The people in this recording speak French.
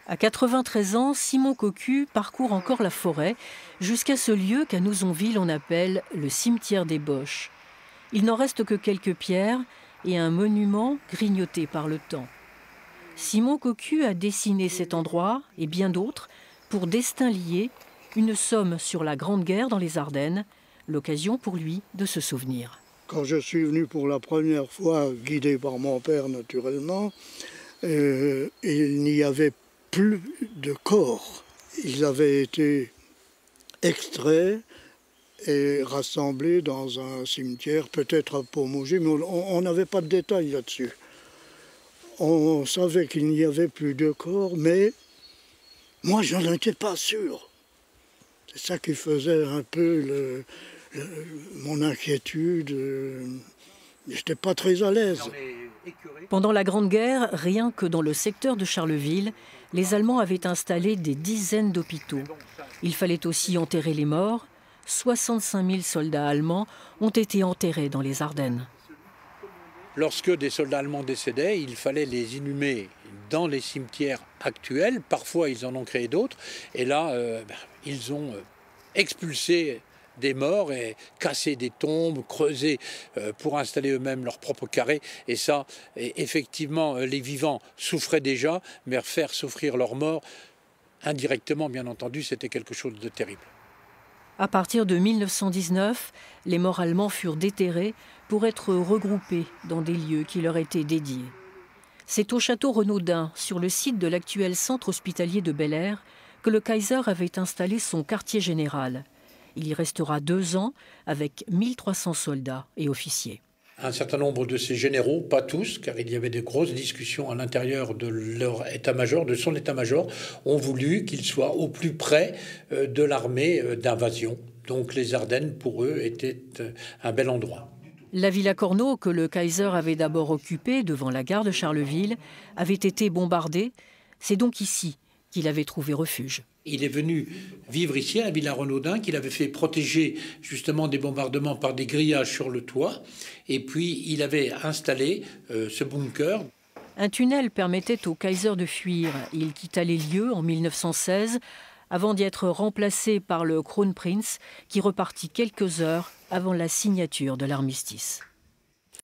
À 93 ans, Simon Cocu parcourt encore la forêt jusqu'à ce lieu qu'à Nouzonville on appelle le cimetière des Boches. Il n'en reste que quelques pierres et un monument grignoté par le temps. Simon Cocu a dessiné cet endroit et bien d'autres pour destin lié, une somme sur la Grande Guerre dans les Ardennes, l'occasion pour lui de se souvenir. Quand je suis venu pour la première fois, guidé par mon père naturellement, il n'y avait plus de corps. Ils avaient été extraits et rassemblés dans un cimetière, peut-être à Pomogé, mais on n'avait pas de détails là-dessus. On savait qu'il n'y avait plus de corps, mais moi, je n'en étais pas sûr. C'est ça qui faisait un peu mon inquiétude. Je n'étais pas très à l'aise. Pendant la Grande Guerre, rien que dans le secteur de Charleville, les Allemands avaient installé des dizaines d'hôpitaux. Il fallait aussi enterrer les morts. 65 000 soldats allemands ont été enterrés dans les Ardennes. Lorsque des soldats allemands décédaient, il fallait les inhumer dans les cimetières actuels. Parfois, ils en ont créé d'autres. Et là, ils ont expulsé des morts et cassé des tombes, creusé pour installer eux-mêmes leur propre carré. Et ça, effectivement, les vivants souffraient déjà, mais faire souffrir leurs morts, indirectement, bien entendu, c'était quelque chose de terrible. À partir de 1919, les morts allemands furent déterrés pour être regroupés dans des lieux qui leur étaient dédiés. C'est au château Renaudin, sur le site de l'actuel centre hospitalier de Bel-Air, que le Kaiser avait installé son quartier général. Il y restera 2 ans avec 1300 soldats et officiers. Un certain nombre de ces généraux, pas tous, car il y avait de grosses discussions à l'intérieur de leur état-major, de son état-major, ont voulu qu'il soit au plus près de l'armée d'invasion. Donc les Ardennes, pour eux, étaient un bel endroit. La Villa Corneau, que le Kaiser avait d'abord occupée devant la gare de Charleville, avait été bombardée. C'est donc ici qu'il avait trouvé refuge. Il est venu vivre ici à la Villa Renaudin, qu'il avait fait protéger justement des bombardements par des grillages sur le toit. Et puis il avait installé ce bunker. Un tunnel permettait au Kaiser de fuir. Il quitta les lieux en 1916 avant d'y être remplacé par le Kronprinz qui repartit quelques heures avant la signature de l'armistice.